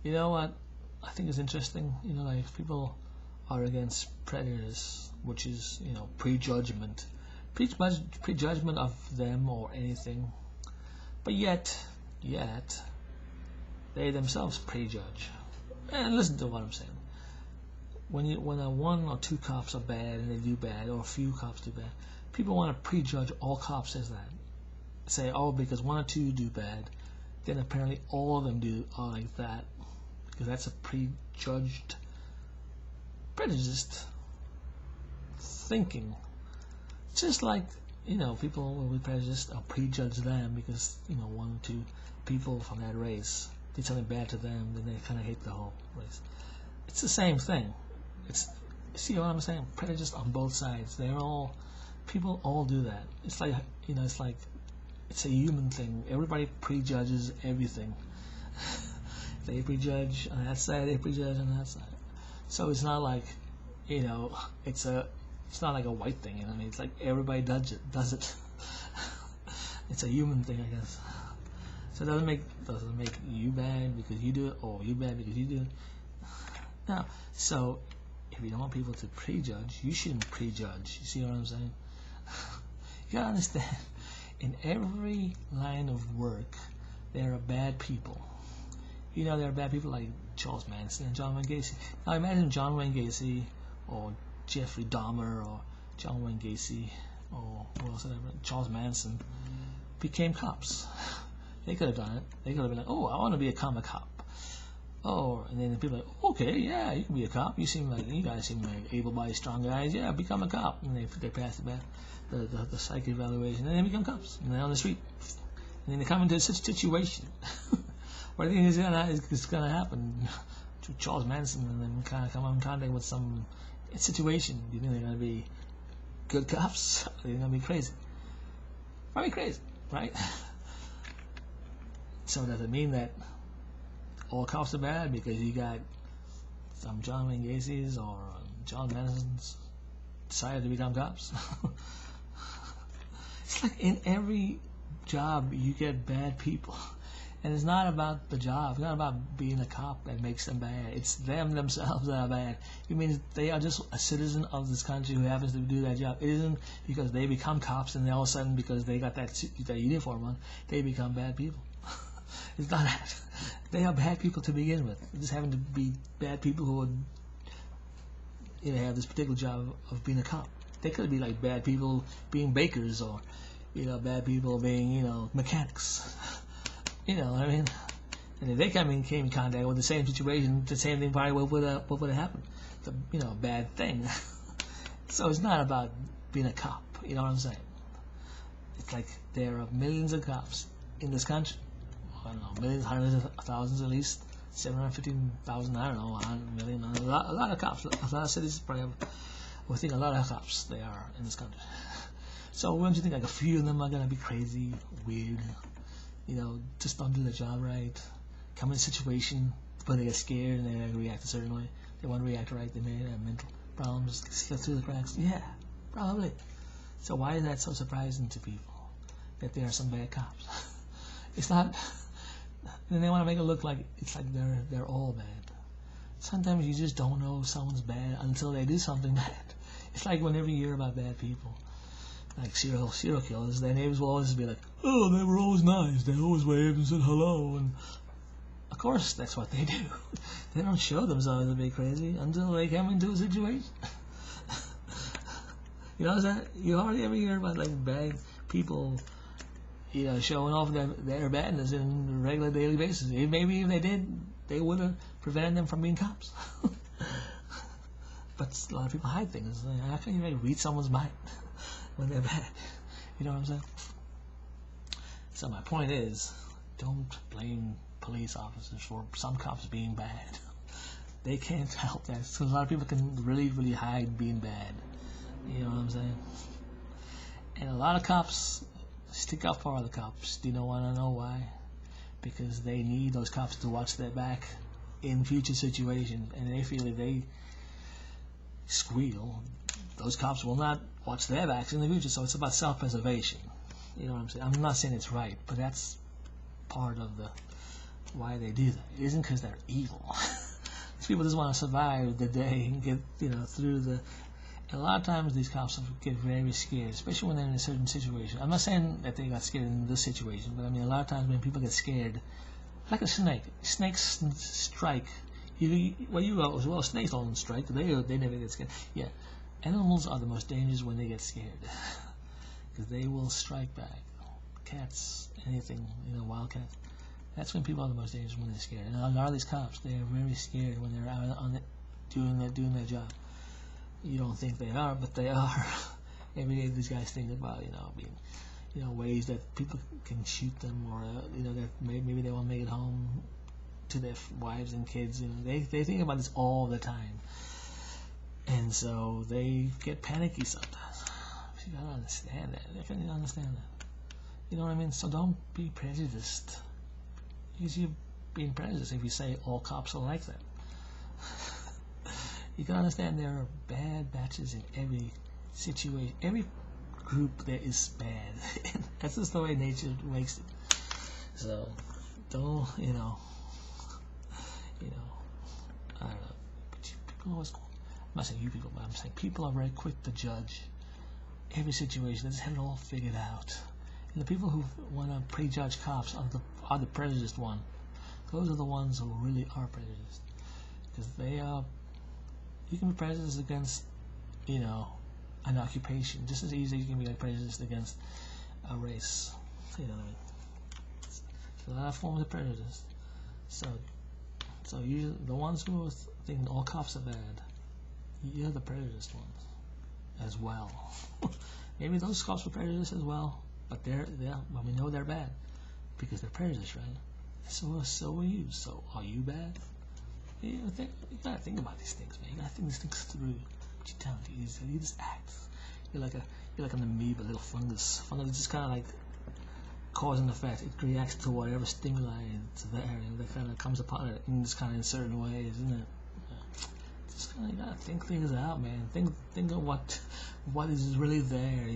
You know what? I think it's interesting. Like people are against prejudice, which is prejudgment, prejudgment of them or anything. But yet they themselves prejudge. And listen to what I'm saying. When one or two cops are bad and they do bad, or a few cops do bad, people want to prejudge all cops as that. Say, oh, because one or two do bad, then apparently all of them are like that, because that's a prejudiced thinking. Just like people will be prejudiced or prejudge them because one or two people from that race did something bad to them, then they kind of hate the whole race. It's the same thing. See what I'm saying? Prejudice on both sides. People all do that. It's like it's a human thing. Everybody prejudges everything. They prejudge on that side, they prejudge on that side. So it's not like it's not like a white thing. I mean, it's like everybody does it. It's a human thing, I guess. So it doesn't make you bad because you do it, or you bad because you do it. No. So if you don't want people to prejudge, you shouldn't prejudge. You see what I'm saying? You gotta understand, in every line of work, there are bad people. There are bad people like Charles Manson and John Wayne Gacy. Now imagine John Wayne Gacy or Jeffrey Dahmer or John Wayne Gacy or Charles Manson became cops. They could have done it. They could have been like, oh, I want to become a cop. Oh, and then people are like, okay, yeah, you can be a cop. You guys seem like able-bodied, strong guys. Yeah, become a cop. And they pass the psych evaluation, and they become cops. And they're on the street. And then they come into a situation where I think it's gonna happen to Charles Manson, and then kind of come in contact with some situation. Do you think they're gonna be good cops? Or they're gonna be crazy? Probably crazy, right? So does it mean that all cops are bad because you got some John Wayne Gacy's or John Manson's decided to become cops? It's like in every job you get bad people, and it's not about the job. It's not about being a cop that makes them bad. It's them themselves that are bad. You mean they are just a citizen of this country who happens to do that job? It isn't because they become cops and then all of a sudden because they got that uniform on, they become bad people. It's not that. They are bad people to begin with. They just happen to be bad people who would have this particular job of being a cop. They could be like bad people being bakers, or bad people being mechanics. You know what I mean? And if they came in contact with the same situation, the same thing probably would have happened. It's a bad thing. So it's not about being a cop. You know what I'm saying? It's like there are millions of cops in this country. I don't know, millions, hundreds of thousands at least, 715,000, I don't know, 100 million, a lot of cops. A lot of cities probably have, we think a lot of cops they are in this country. So wouldn't you think like a few of them are gonna be crazy, weird, just don't do their job right, come in a situation where they get scared and they react a certain way. They want to react right, they may have mental problems, slip through the cracks. Yeah, probably. So why is that so surprising to people that there are some bad cops? It's not. Then they want to make it look like it's like they're all bad. Sometimes you just don't know someone's bad until they do something bad. It's like whenever you hear about bad people, like serial killers, their neighbors will always be like, oh, they were always nice. They always waved and said hello. And of course, that's what they do. They don't show themselves to be crazy until they come into a situation. You hardly ever hear about like bad people showing off their badness in a regular daily basis. Maybe if they did, they would have prevented them from being cops. But a lot of people hide things. How can you really read someone's mind when they're bad? You know what I'm saying? So my point is, don't blame police officers for some cops being bad. They can't help that. Because a lot of people can really, really hide being bad. You know what I'm saying? And a lot of cops stick up for other cops. Do you want to know why? Because they need those cops to watch their back in future situations, and they feel if they squeal, those cops will not watch their backs in the future. So it's about self-preservation. You know what I'm saying? I'm not saying it's right, but that's part of why they do that. It isn't because they're evil. These people just want to survive the day and get through the. And a lot of times these cops get very scared, especially when they're in a certain situation. I'm not saying that they got scared in this situation, but I mean a lot of times when people get scared, like a snake, snakes strike. Well, snakes don't strike. They never get scared. Yeah, animals are the most dangerous when they get scared, because they will strike back. Cats, anything, wildcats. That's when people are the most dangerous, when they're scared. And a lot of these cops, they are very scared when they're out on it, doing their job. You don't think they are, but they are. Every day these guys think about being, ways that people can shoot them, or that maybe they won't make it home to their wives and kids. They think about this all the time, and so they get panicky sometimes. You gotta understand that. They can't understand that. You know what I mean? So don't be prejudiced. Because you're being prejudiced if you say all cops are like that. You can understand there are bad batches in every situation. Every group there is bad. That's just the way nature makes it. So don't, I don't know. People always, I'm not saying you people, but I'm saying people are very quick to judge every situation. They just have it all figured out. And the people who want to prejudge cops are the prejudiced one. Those are the ones who really are prejudiced, because they are. You can be prejudiced against, an occupation just as easy as you can be prejudiced against a race. You know what I mean? It's a lot of forms of prejudice. So you, the ones who think all cops are bad, you're the prejudiced ones as well. Maybe those cops were prejudiced as well, but we know they're bad because they're prejudiced, right? So are you. So are you bad? You gotta think about these things, man. You gotta think these things through. What you telling you just act. You're like an amoeba, a little fungus. Fungus is just kind of like cause and effect. It reacts to whatever stimuli it's there, and that kind of comes upon it in this kind of certain ways, isn't it? Yeah. Just kind of, you gotta think things out, man. Think of what is really there,